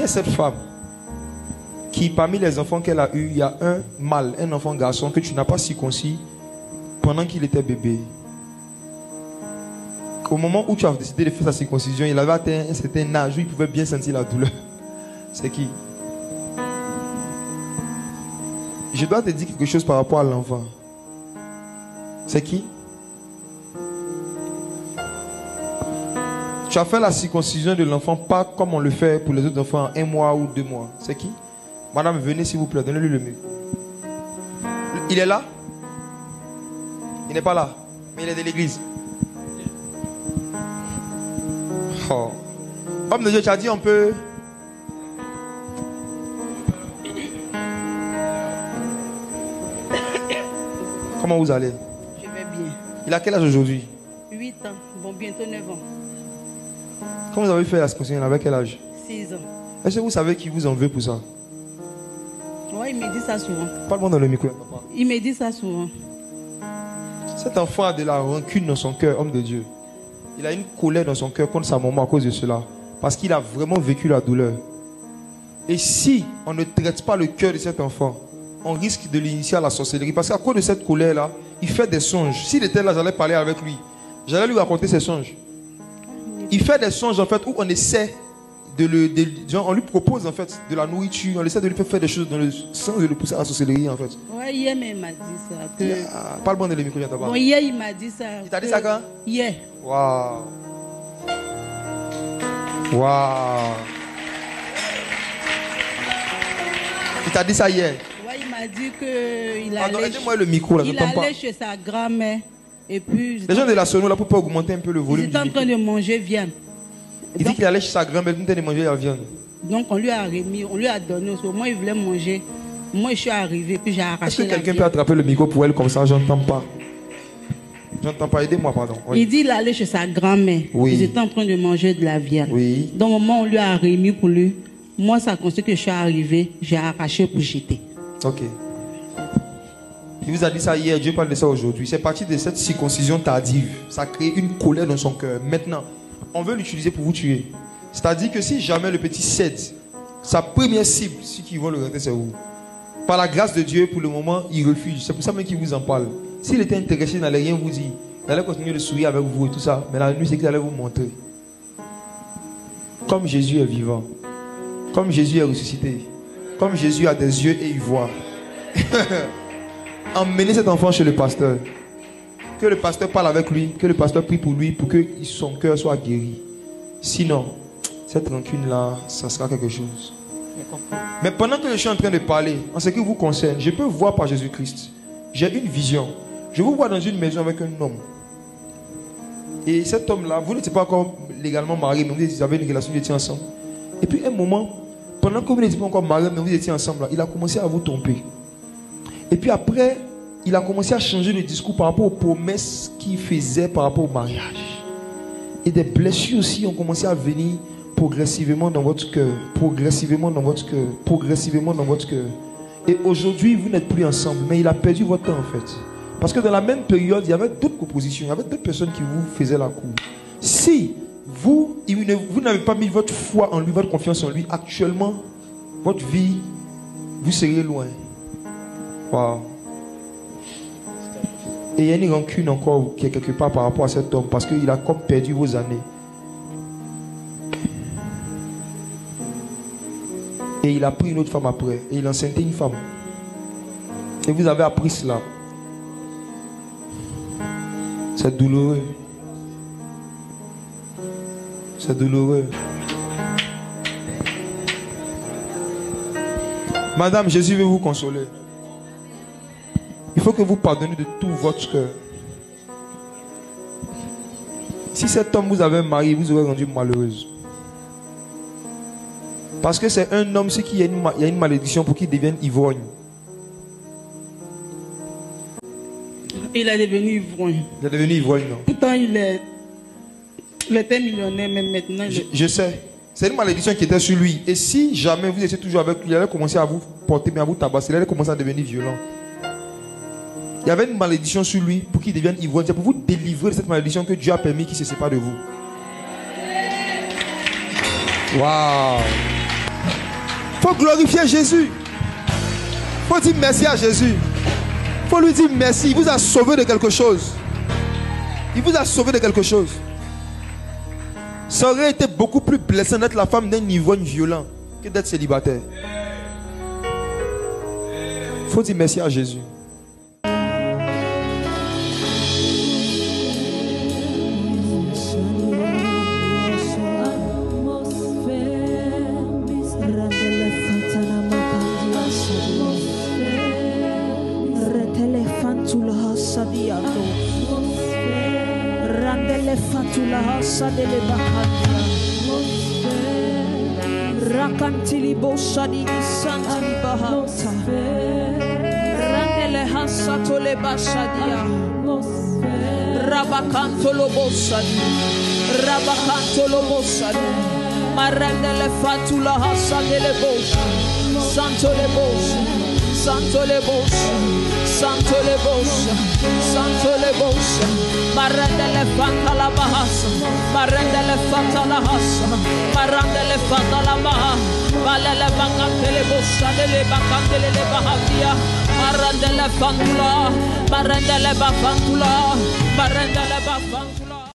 est cette femme qui, parmi les enfants qu'elle a eus, il y a un mâle, un enfant garçon que tu n'as pas circoncis pendant qu'il était bébé. Au moment où tu as décidé de faire sa circoncision, il avait atteint un certain âge où il pouvait bien sentir la douleur. C'est qui? Je dois te dire quelque chose par rapport à l'enfant. C'est qui? Tu as fait la circoncision de l'enfant pas comme on le fait pour les autres enfants, 1 mois ou 2 mois. C'est qui? Madame, venez s'il vous plaît, donnez-lui le micro. Il est là? Il n'est pas là, mais il est de l'église. Oh. Homme de Dieu, tu as dit on peut... Comment vous allez? Je vais bien. Il a quel âge aujourd'hui? 8 ans, bon bientôt 9 ans. Quand vous avez fait la circoncision, il avait quel âge? 6 ans. Est-ce que vous savez qui vous en veut pour ça? Ouais, il me dit ça souvent. Parle-moi dans le micro. Il me dit ça souvent. Cet enfant a de la rancune dans son cœur, homme de Dieu. Il a une colère dans son cœur contre sa maman à cause de cela. Parce qu'il a vraiment vécu la douleur. Et si on ne traite pas le cœur de cet enfant, on risque de l'initier à la sorcellerie. Parce qu'à cause de cette colère-là, il fait des songes. S'il était là, j'allais parler avec lui. J'allais lui raconter ses songes. Il fait des songes en fait où on essaie on lui propose en fait de la nourriture, on essaie de lui faire des choses dans le sens de le pousser à la sorcellerie en fait. Ouais, hier il m'a dit ça. Que... Parle-moi dans le micro, j'entends pas. Bon, hier il m'a dit ça. Il t'a dit ça quand? Hier. Waouh. Waouh. Il t'a dit ça hier? Ouais, il m'a dit qu'il allait, aidez-moi le micro, là, il allait chez sa grand-mère. Et puis, les gens de la sono là pour pas augmenter un peu le volume. Il était en train de manger viande. Il dit qu'il allait chez sa grand-mère, il de manger la viande. Donc on lui a remis, on lui a donné. Moi il voulait manger. Moi je suis arrivé puis j'ai arraché. Est-ce que quelqu'un peut attraper le micro pour elle comme ça? J'entends pas. J'entends pas. Aidez-moi, pardon. Oui. Il dit qu'il allait chez sa grand-mère. Oui. Ils étaient en train de manger de la viande. Oui. Donc au moment où on lui a remis pour lui, moi ça consiste que je suis arrivé, j'ai arraché pour jeter. Ok. Il vous a dit ça hier, Dieu parle de ça aujourd'hui. C'est parti de cette circoncision tardive. Ça a créé une colère dans son cœur. Maintenant, on veut l'utiliser pour vous tuer. C'est-à-dire que si jamais le petit cède, sa première cible, ceux qui vont le rentrer, c'est vous. Par la grâce de Dieu, pour le moment, il refuse. C'est pour ça même qu'il vous en parle. S'il était intéressé, il n'allait rien vous dire. Il allait continuer de sourire avec vous et tout ça. Mais la nuit, c'est qu'il allait vous montrer. Comme Jésus est vivant. Comme Jésus est ressuscité. Comme Jésus a des yeux et il voit. Emmenez cet enfant chez le pasteur. Que le pasteur parle avec lui. Que le pasteur prie pour lui. Pour que son cœur soit guéri. Sinon, cette rancune-là, ça sera quelque chose. Mais pendant que je suis en train de parler, en ce qui vous concerne, je peux voir par Jésus-Christ. J'ai une vision. Je vous vois dans une maison avec un homme. Et cet homme-là, vous n'étiez pas encore légalement marié, mais vous avez une relation, vous étiez ensemble. Et puis un moment, pendant que vous n'étiez pas encore marié, mais vous étiez ensemble, là, il a commencé à vous tromper. Et puis après, il a commencé à changer le discours par rapport aux promesses qu'il faisait par rapport au mariage. Et des blessures aussi ont commencé à venir progressivement dans votre cœur, progressivement dans votre cœur, progressivement dans votre cœur. Et aujourd'hui, vous n'êtes plus ensemble, mais il a perdu votre temps en fait. Parce que dans la même période, il y avait d'autres propositions, il y avait d'autres personnes qui vous faisaient la cour. Si vous n'avez pas mis votre foi en lui, votre confiance en lui, actuellement, votre vie, vous seriez loin. Wow. Et il y a une rancune encore qui est quelque part par rapport à cet homme, parce qu'il a comme perdu vos années. Et il a pris une autre femme après. Et il enceintait une femme. Et vous avez appris cela. C'est douloureux. C'est douloureux. Madame, Jésus veut vous consoler. Il faut que vous pardonnez de tout votre cœur. Si cet homme vous avait marié, vous aurez rendu malheureuse. Parce que c'est un homme, c'est qu'il y a une malédiction pour qu'il devienne ivrogne. Il est devenu ivrogne. Il est devenu ivrogne, non? Pourtant, il était millionnaire, mais maintenant... Je sais. C'est une malédiction qui était sur lui. Et si jamais vous étiez toujours avec lui, il allait commencer à vous porter, mais à vous tabasser. Il allait commencer à devenir violent. Il y avait une malédiction sur lui pour qu'il devienne ivrogne. C'est pour vous délivrer de cette malédiction que Dieu a permis qu'il se sépare de vous. Waouh! faut glorifier Jésus. Faut dire merci à Jésus. Faut lui dire merci. Il vous a sauvé de quelque chose. Il vous a sauvé de quelque chose. Ça aurait été beaucoup plus blessant d'être la femme d'un ivrogne violent que d'être célibataire. Faut dire merci à Jésus. Rakantili boshadi santili bahata Randele hasato le bashadia Rabakanto lo boshadi Rabakanto lo boshadi Marandele fatula hasade le bosha Santo le bosha Santo le bosha Santo le bosha Santo le bosha Marandele fatala bahasa Marandele fatala hasa Marandele fatala baha Balele bakantele bosha Dele bakantele le bahadia Marandele fantula Marandele bafantula Marandele bafantula